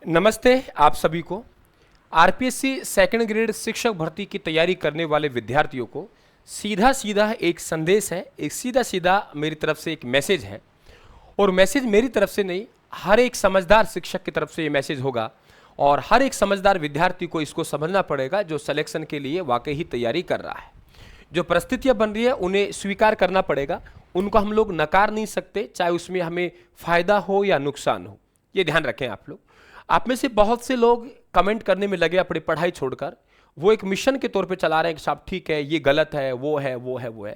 नमस्ते आप सभी को। आरपीएससी सेकंड ग्रेड शिक्षक भर्ती की तैयारी करने वाले विद्यार्थियों को सीधा सीधा एक संदेश है, एक सीधा सीधा मेरी तरफ से एक मैसेज है। और मैसेज मेरी तरफ से नहीं, हर एक समझदार शिक्षक की तरफ से ये मैसेज होगा और हर एक समझदार विद्यार्थी को इसको समझना पड़ेगा जो सिलेक्शन के लिए वाकई ही तैयारी कर रहा है। जो परिस्थितियां बन रही है उन्हें स्वीकार करना पड़ेगा, उनको हम लोग नकार नहीं सकते, चाहे उसमें हमें फायदा हो या नुकसान हो। ये ध्यान रखें आप लोग। आप में से बहुत से लोग कमेंट करने में लगे अपनी पढ़ाई छोड़कर, वो एक मिशन के तौर पे चला रहे हैं कि साहब ठीक है, ये गलत है, वो है, वो है, वो है।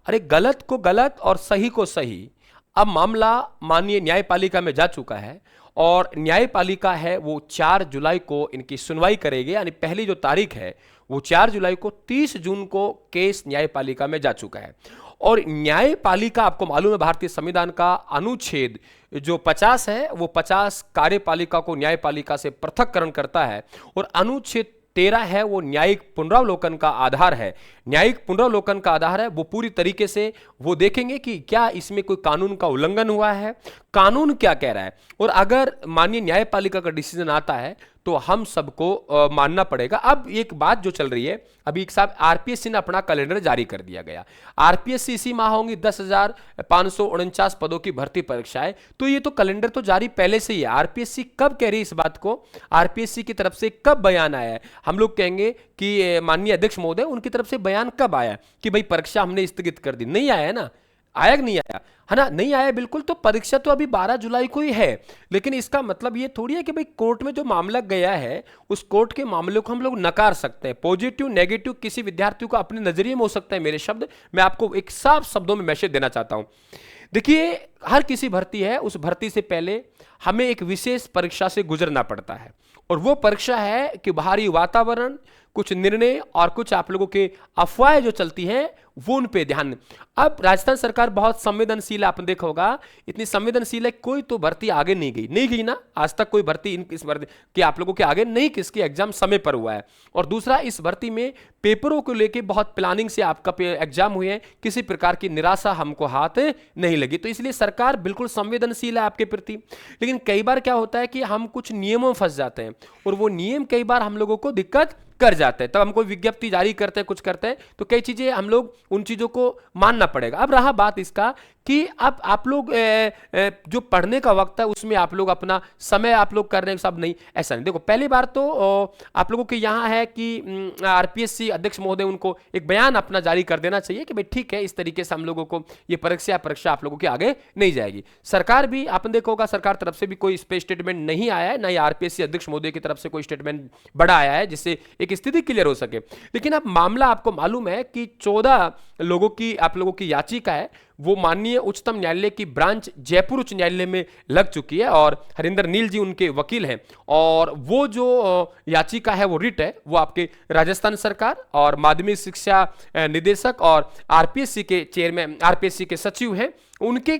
अरे गलत को गलत और सही को सही। अब मामला माननीय न्यायपालिका में जा चुका है और न्यायपालिका है वो 4 जुलाई को इनकी सुनवाई करेगी, यानी पहली जो तारीख है वो 4 जुलाई को, 30 जून को केस न्यायपालिका में जा चुका है। और न्यायपालिका, आपको मालूम है भारतीय संविधान का अनुच्छेद जो 50 है वो 50 कार्यपालिका को न्यायपालिका से पृथक्करण करता है और अनुच्छेद 13 है वो न्यायिक पुनरावलोकन का आधार है। न्यायिक पुनरावलोकन का आधार है, वो पूरी तरीके से वो देखेंगे कि क्या इसमें कोई कानून का उल्लंघन हुआ है, कानून क्या कह रहा है। और अगर माननीय न्यायपालिका का डिसीजन आता है तो हम सबको मानना पड़ेगा। अब एक बात जो चल रही है, अभी एक साहब आरपीएससी ने अपना कैलेंडर जारी कर दिया गया। आरपीएससी इसी माह होंगी 10,549 पदों की भर्ती परीक्षाएं, तो ये तो कैलेंडर तो जारी पहले से ही है। आरपीएससी कब कह रही है इस बात को, आरपीएससी की तरफ से कब बयान आया है? हम लोग कहेंगे कि माननीय अध्यक्ष महोदय उनकी तरफ से बयान कब आया कि भाई परीक्षा हमने स्थगित कर दी? नहीं आया है ना, आया कि नहीं आया है ना, नहीं आया बिल्कुल। तो परीक्षा तो अभी 12 जुलाई को ही है, लेकिन इसका मतलब ये थोड़ी है कि भाई कोर्ट में जो मामला गया है उस कोर्ट के मामले को हम लोग नकार सकते हैं। पॉजिटिव नेगेटिव किसी विद्यार्थी को अपने नजरिए में हो सकता है। मेरे शब्द मैं आपको एक साफ शब्दों में मैसेज देना चाहता हूं। देखिए, हर किसी भर्ती है, उस भर्ती से पहले हमें एक विशेष परीक्षा से गुजरना पड़ता है और वो परीक्षा है कि बाहरी वातावरण, कुछ निर्णय और कुछ आप लोगों के अफवाहें जो चलती हैं वो उन पे ध्यान। अब राजस्थान सरकार बहुत संवेदनशील है, आपने देखा होगा, इतनी संवेदनशील है, कोई तो भर्ती आगे नहीं गई ना, आज तक कोई भर्ती इस भर्ती के आप लोगों के आगे नहीं, किसकी एग्जाम समय पर हुआ है। और दूसरा, इस भर्ती में पेपरों को लेके बहुत प्लानिंग से आपका एग्जाम हुए हैं, किसी प्रकार की निराशा हमको हाथ नहीं लगी, तो इसलिए सरकार बिल्कुल संवेदनशील है आपके प्रति। लेकिन कई बार क्या होता है कि हम कुछ नियमों में फंस जाते हैं और वो नियम कई बार हम लोगों को दिक्कत कर जाते हैं। तब हम कोई विज्ञप्ति जारी करते हैं, कुछ करते हैं, तो कई चीजें हम लोग उन चीजों को मानना पड़ेगा। अब रहा बात इसका कि अब आप लोग जो पढ़ने का वक्त है उसमें आप लोग अपना समय आप लोग कर रहे हैं, सब नहीं, ऐसा नहीं। देखो, पहली बार तो आप लोगों के यहाँ है कि आरपीएससी अध्यक्ष महोदय उनको एक बयान अपना जारी कर देना चाहिए कि भाई ठीक है, इस तरीके से हम लोगों को ये परीक्षा आप लोगों के आगे नहीं जाएगी। सरकार भी, आपने देखा होगा, सरकार तरफ से भी कोई स्टेटमेंट नहीं आया है, ना ही आरपीएससी अध्यक्ष महोदय की तरफ से कोई स्टेटमेंट बड़ा आया है जिससे एक स्थिति क्लियर हो सके। लेकिन अब मामला आपको मालूम है कि 14 लोगों की आप लोगों की याचिका है, वो माननीय उच्चतम न्यायालय की ब्रांच जयपुर उच्च न्यायालय में लग चुकी है और हरिंदर नील जी उनके वकील हैं। और वो जो याचिका है वो रिट है, वो आपके राजस्थान सरकार और माध्यमिक शिक्षा निदेशक और आरपीएससी के चेयरमैन, आरपीएससी के सचिव हैं, उनके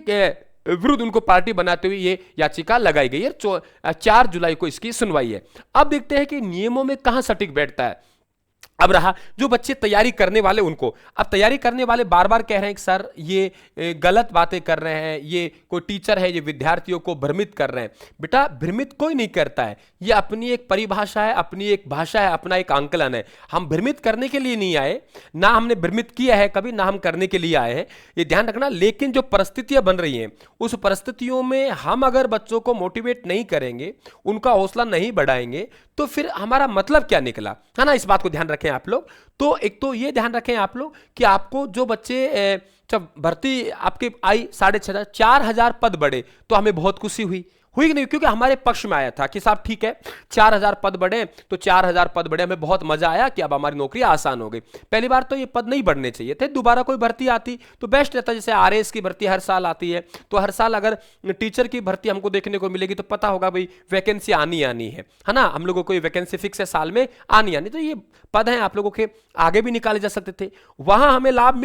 विरुद्ध उनको पार्टी बनाते हुए ये याचिका लगाई गई है। 4 जुलाई को इसकी सुनवाई है। अब देखते हैं कि नियमों में कहां सटीक बैठता है। अब रहा जो बच्चे तैयारी करने वाले उनको, अब तैयारी करने वाले बार बार कह रहे हैं कि सर ये गलत बातें कर रहे हैं, ये कोई टीचर है ये विद्यार्थियों को भ्रमित कर रहे हैं। बेटा, भ्रमित कोई नहीं करता है, ये अपनी एक परिभाषा है, अपनी एक भाषा है, अपना एक आंकलन है। हम भ्रमित करने के लिए नहीं आए, ना हमने भ्रमित किया है कभी, ना हम करने के लिए आए हैं, ये ध्यान रखना। लेकिन जो परिस्थितियां बन रही हैं उस परिस्थितियों में हम अगर बच्चों को मोटिवेट नहीं करेंगे, उनका हौसला नहीं बढ़ाएंगे, तो फिर हमारा मतलब क्या निकला, है ना। इस बात को ध्यान रखें आप लोग। तो एक तो ये ध्यान रखें आप लोग कि आपको जो बच्चे जब भर्ती आपके आई 6,500 4,000 पद बढ़े तो हमें बहुत खुशी हुई कि नहीं, क्योंकि हमारे पक्ष में आया था कि साहब ठीक है 4,000 पद बढ़े, तो 4,000 पद बढ़े, हमें बहुत मजा आया कि अब हमारी नौकरी आसान हो गई। पहली बार तो ये पद नहीं बढ़ने चाहिए थे, दोबारा कोई भर्ती आती तो बेस्ट रहता। जैसे आरएएस की भर्ती हर साल आती है, तो हर साल अगर टीचर की भर्ती हमको देखने को मिलेगी तो पता होगा भाई वैकेंसी आनी है ना, हम लोगों को वैकेंसी फिक्स है साल में आनी, तो ये पद हैं आप लोगों के आगे भी निकाले जा सकते थे। वहां हमें लाभ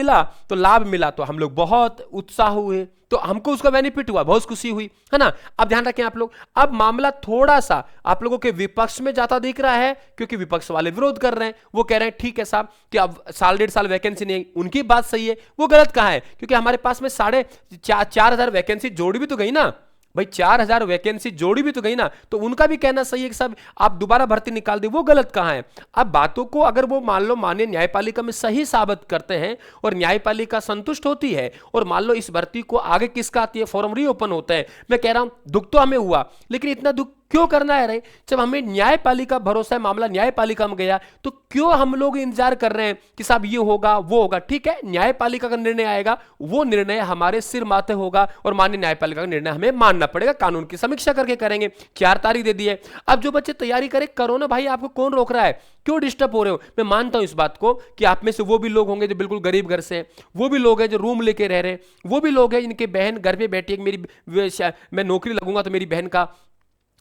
मिला तो हम लोग बहुत उत्साह हुए, तो हमको उसका बेनिफिट हुआ, बहुत खुशी हुई, है ना। अब ध्यान रखें आप लोग, अब मामला थोड़ा सा आप लोगों के विपक्ष में जाता दिख रहा है, क्योंकि विपक्ष वाले विरोध कर रहे हैं। वो कह रहे हैं ठीक है साहब कि अब 1.5 साल वैकेंसी नहीं, उनकी बात सही है। वो गलत कहां है, क्योंकि हमारे पास में 4,500 वैकेंसी जोड़ भी तो गई ना। भाई 4000 वैकेंसी जोड़ी भी तो गई ना, तो उनका भी कहना सही है कि साहब आप दोबारा भर्ती निकाल दे, वो गलत कहां है। अब बातों को अगर वो मान लो माननीय न्यायपालिका में सही साबित करते हैं और न्यायपालिका संतुष्ट होती है और मान लो इस भर्ती को आगे किसका आती है, फॉर्म रीओपन होता है, मैं कह रहा हूं दुख तो हमें हुआ, लेकिन इतना दुख क्यों करना है रे? जब हमें न्यायपालिका भरोसा है, मामला न्यायपालिका में गया, तो क्यों हम लोग इंतजार कर रहे हैं कि साहब ये होगा वो होगा। ठीक है, न्यायपालिका का निर्णय आएगा, वो निर्णय हमारे सिर माथे होगा और माननीय न्यायपालिका का निर्णय हमें मानना पड़ेगा, कानून की समीक्षा करके करेंगे। 4 तारीख दे दी है, अब जो बच्चे तैयारी करें करो ना भाई, आपको कौन रोक रहा है, क्यों डिस्टर्ब हो रहे हो। मैं मानता हूं इस बात को कि आप में से वो भी लोग होंगे जो बिल्कुल गरीब घर से हैं, वो भी लोग हैं जो रूम लेके रह रहे हैं, वो भी लोग हैं जिनके बहन घर पे बैठी है, मैं नौकरी लगूंगा तो मेरी बहन का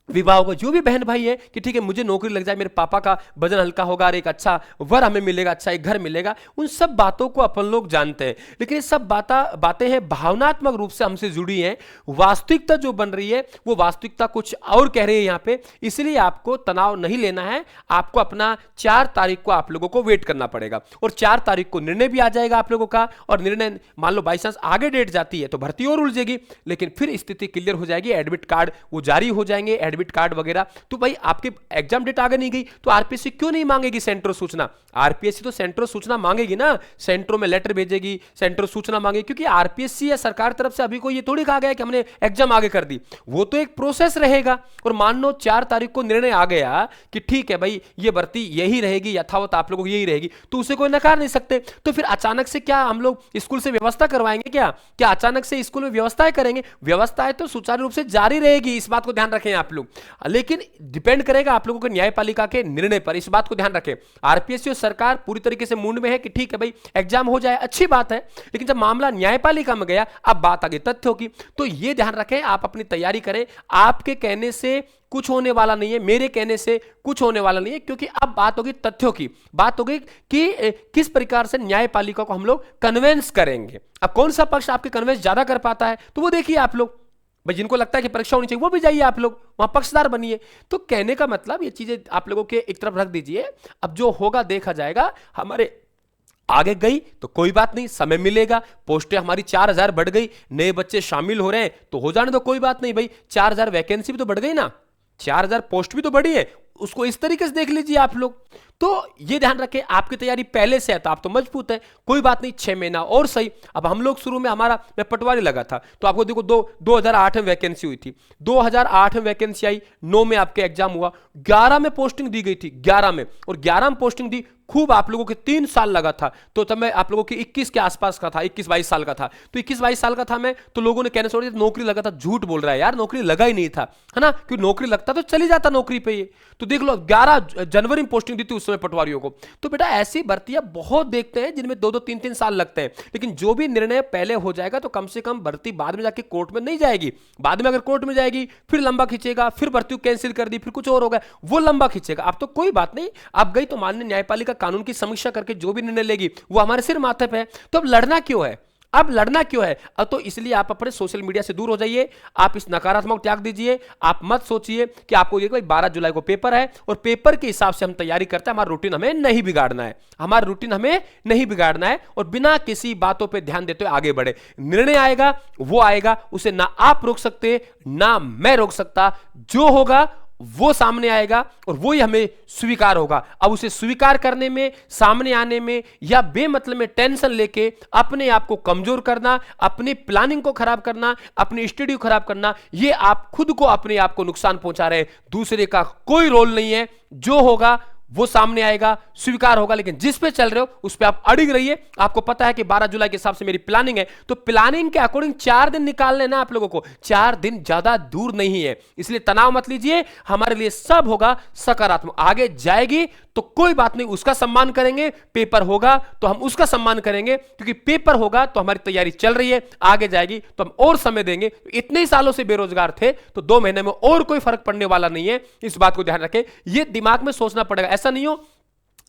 विवाह होगा। जो भी बहन भाई है कि ठीक है मुझे नौकरी लग जाए, मेरे पापा का वजन हल्का होगा और एक अच्छा वर हमें मिलेगा, अच्छा एक घर मिलेगा, उन सब बातों को अपन लोग जानते हैं। लेकिन ये सब बातें हैं भावनात्मक रूप से हमसे जुड़ी हैं, वास्तविकता जो बन रही है वो वास्तविकता कुछ और कह रही है यहाँ पे। इसलिए आपको तनाव नहीं लेना है, आपको अपना 4 तारीख को आप लोगों को वेट करना पड़ेगा और 4 तारीख को निर्णय भी आ जाएगा आप लोगों का। और निर्णय मान लो बाई चांस आगे डेट जाती है तो भर्ती और उलझेगी, लेकिन फिर स्थिति क्लियर हो जाएगी, एडमिट कार्ड वो जारी हो जाएंगे, एडमिट कार्ड वगैरह। तो भाई आपके एग्जाम डेट आगे नहीं गई तो आरपीएससी क्यों नहीं मांगेगी सेंट्रो सूचना? आरपीएससी तो सेंट्रो सूचना मांगेगी ना, सेंट्रो में लेटर भेजेगी, सेंट्रो सूचना मांगेगी, क्योंकि आरपीएससी या सरकार तरफ से अभी कोई ये थोड़ी कहा गया कि हमने एग्जाम आगे कर दी, वो तो एक प्रोसेस रहेगा। और मान लो 4 तारीख को निर्णय आ गया कि ठीक है भाई ये भर्ती यही रहेगी, यथावत आप लोगों को यही रहेगी, तो उसे कोई नकार नहीं सकते। तो फिर अचानक से क्या हम लोग स्कूल से व्यवस्था करवाएंगे? क्या अचानक से स्कूल में व्यवस्थाएं करेंगे? व्यवस्थाएं तो सुचारू रूप से जारी रहेगी, इस बात को ध्यान रखें आप लोग, लेकिन डिपेंड करेगा आप लोगों के न्यायपालिका के निर्णय पर, इस बात को ध्यान रखें। आरपीएससी और सरकार पूरी तरीके से मूड में है कि ठीक है भाई एग्जाम हो जाए, अच्छी बात है, लेकिन जब मामला न्यायपालिका में गया अब बात आगे तथ्यों की, तो यह ध्यान रखें, आप अपनी तैयारी करें। आपके कहने से कुछ होने वाला नहीं है, मेरे कहने से कुछ होने वाला नहीं है, क्योंकि अब बात होगी तथ्यों की, बात होगी कि किस प्रकार से न्यायपालिका को हम लोग कन्वेंस करेंगे। अब कौन सा पक्ष आपके कन्वेंस ज्यादा कर पाता है तो वो देखिए आप लोग, भाई जिनको लगता है कि परीक्षा होनी चाहिए वो भी जाइए आप लोग वहां पक्षधार बनिए। तो कहने का मतलब ये चीजें आप लोगों के एक तरफ रख दीजिए, अब जो होगा देखा जाएगा। हमारे आगे गई तो कोई बात नहीं, समय मिलेगा, पोस्टें हमारी 4000 बढ़ गई, नए बच्चे शामिल हो रहे हैं तो हो जाने दो, कोई बात नहीं भाई, 4000 वैकेंसी भी तो बढ़ गई ना, 4000 पोस्ट भी तो बढ़ी है, उसको इस तरीके से देख लीजिए आप लोग। तो ये ध्यान रखें आपकी तैयारी पहले से है तो आप तो मजबूत है, कोई बात नहीं, 6 महीना और सही। अब हम लोग शुरू में मैं पटवारी लगा था तो आपको देखो 2008 में वैकेंसी हुई थी, 2008 में वैकेंसी आई, 9 में आपके एग्जाम हुआ, 11 में पोस्टिंग दी गई थी, 11 में, और 11 में पोस्टिंग दी, खूब आप लोगों के 3 साल लगा था, तो तब मैं आप लोगों के 21 के आसपास का था, 21-22 साल का था, तो 21-22 साल का था मैं, तो लोगों ने कहने छोड़ दिया नौकरी लगा था, झूठ बोल रहा है यार, नौकरी लगा ही नहीं था, है ना, क्योंकि नौकरी लगता तो चली जाता नौकरी पे ये। तो देख लो 11 जनवरी में पोस्टिंग दी थी उस समय पटवारियों को। तो बेटा ऐसी भर्तियां बहुत देखते हैं जिनमें 2-2, 3-3 साल लगते हैं, लेकिन जो भी निर्णय पहले हो जाएगा तो कम से कम भर्ती बाद में जाके कोर्ट में नहीं जाएगी, बाद में अगर कोर्ट में जाएगी फिर लंबा खींचेगा, फिर भर्ती कैंसिल कर दी, फिर कुछ और होगा, वो लंबा खींचेगा। अब तो कोई बात नहीं, अब गई तो माननीय न्यायपालिका कानून की समीक्षा करके जो भी निर्णय लेगी वो हमारे सिर माथे पे है। तो अब लड़ना क्यों है? अब लड़ना क्यों है? अब तो इसलिए आप अपने सोशल मीडिया से दूर हो जाइए, आप इस नकारात्मक त्याग दीजिए, आप मत सोचिए कि आपको ये 12 जुलाई को पेपर है और पेपर के हिसाब से हम तैयारी करते हैं, हमारा रूटीन हमें नहीं बिगाड़ना है, हमारा रूटीन हमें नहीं बिगाड़ना है, और बिना किसी बातों पे ध्यान देते हुए आगे बढ़े। निर्णय आएगा वो आएगा, उसे ना आप रोक सकते ना मैं रोक सकता, जो होगा वो सामने आएगा और वो ही हमें स्वीकार होगा। अब उसे स्वीकार करने में, सामने आने में, या बेमतलब में टेंशन लेके अपने आप को कमजोर करना, अपनी प्लानिंग को खराब करना, अपनी स्टडी को खराब करना, ये आप खुद को अपने आप को नुकसान पहुंचा रहे हैं, दूसरे का कोई रोल नहीं है। जो होगा वो सामने आएगा, स्वीकार होगा, लेकिन जिस पे चल रहे हो उस पे आप अड़िग रहिए। आपको पता है कि 12 जुलाई के हिसाब से मेरी प्लानिंग है, तो प्लानिंग के अकॉर्डिंग 4 दिन निकाल लेना आप लोगों को, 4 दिन ज्यादा दूर नहीं है, इसलिए तनाव मत लीजिए, हमारे लिए सब होगा सकारात्मक। आगे जाएगी तो कोई बात नहीं, उसका सम्मान करेंगे, पेपर होगा तो हम उसका सम्मान करेंगे, क्योंकि पेपर होगा तो हमारी तैयारी चल रही है, आगे जाएगी तो हम और समय देंगे। इतने ही सालों से बेरोजगार थे तो 2 महीने में और कोई फर्क पड़ने वाला नहीं है, इस बात को ध्यान रखें, ये दिमाग में सोचना पड़ेगा। ऐसा नहीं हो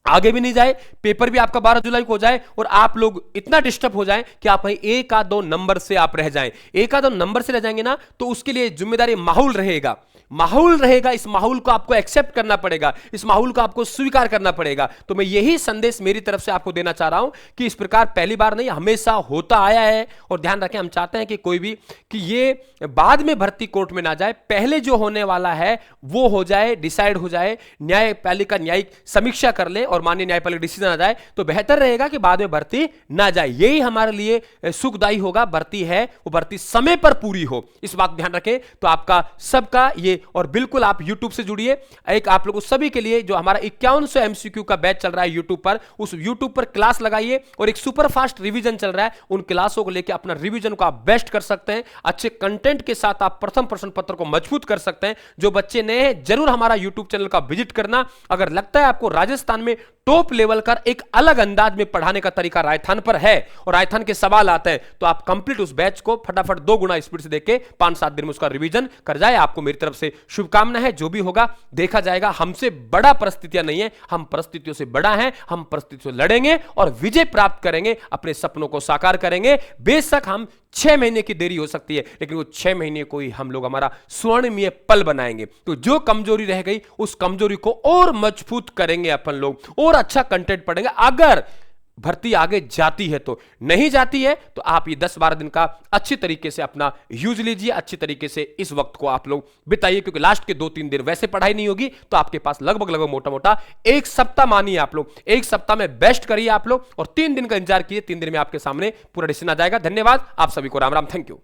आगे भी नहीं जाए, पेपर भी आपका 12 जुलाई को हो जाए और आप लोग इतना डिस्टर्ब हो जाए कि आप भाई 1 या 2 नंबर से आप रह जाएं। 1 या 2 नंबर से रह जाएंगे ना तो उसके लिए जिम्मेदारी माहौल रहेगा, माहौल रहेगा, इस माहौल को आपको एक्सेप्ट करना पड़ेगा, इस माहौल को आपको स्वीकार करना पड़ेगा। तो मैं यही संदेश मेरी तरफ से आपको देना चाह रहा हूं कि इस प्रकार पहली बार नहीं, हमेशा होता आया है। और ध्यान रखें, हम चाहते हैं कि कोई भी कि ये बाद में भर्ती कोर्ट में ना जाए, पहले जो होने वाला है वो हो जाए, डिसाइड हो जाए, न्यायपालिका न्यायिक समीक्षा कर ले और माननीय न्यायपालिका डिसीजन आ जाए, तो बेहतर रहेगा कि बाद में भर्ती ना जाए। यही हमारे लिए सुखदायी होगा। भर्ती है वो भर्ती समय पर पूरी हो, इस बात ध्यान रखें। तो आपका सबका ये, और बिल्कुल आप YouTube से जुड़िए। एक आप लोगों सभी के लिए जो हमारा 5100 MCQ का बैच चल रहा है YouTube पर, उस YouTube पर क्लास लगाइए। और एक सुपर फास्ट रिवीजन चल रहा है, उन क्लासों को लेकर अपना रिवीजन को आप बेस्ट कर सकते हैं। अच्छे कंटेंट के साथ आप प्रथम प्रश्न पत्र को मजबूत कर सकते हैं। जो बच्चे नए हैं, जरूर हमारा YouTube चैनल का विजिट करना। अगर लगता है आपको राजस्थान में टॉप लेवल का एक अलग अंदाज में पढ़ाने का तरीका राजस्थान पर है और राजस्थान के सवाल आते हैं, तो आप कंप्लीट उस बैच को फटाफट 2 गुना स्पीड से देके 5-7 दिन में उसका रिवीजन कर जाए। आपको मेरी तरफ से शुभकामना है। जो भी होगा देखा जाएगा। हमसे बड़ा परिस्थितियां नहीं है, हम परिस्थितियों से बड़ा हैं। हम परिस्थितियों से लड़ेंगे और विजय प्राप्त करेंगे, अपने सपनों को साकार करेंगे। बेशक हम 6 महीने की देरी हो सकती है, लेकिन वो 6 महीने को ही हम लोग हमारा स्वर्णिमय पल बनाएंगे। तो जो कमजोरी रह गई, उस कमजोरी को और मजबूत करेंगे अपन लोग, और अच्छा कंटेंट पढ़ेंगे। अगर भर्ती आगे जाती है तो, नहीं जाती है तो आप ये 10-12 दिन का अच्छी तरीके से अपना यूज लीजिए। अच्छी तरीके से इस वक्त को आप लोग बिताइए, क्योंकि लास्ट के 2-3 दिन वैसे पढ़ाई नहीं होगी। तो आपके पास लगभग मोटा मोटा 1 सप्ताह मानिए आप लोग, 1 सप्ताह में बेस्ट करिए आप लोग, और 3 दिन का इंतजार कीजिए। 3 दिन में आपके सामने पूरा डिसीजन आ जाएगा। धन्यवाद आप सभी को, राम राम, थैंक यू।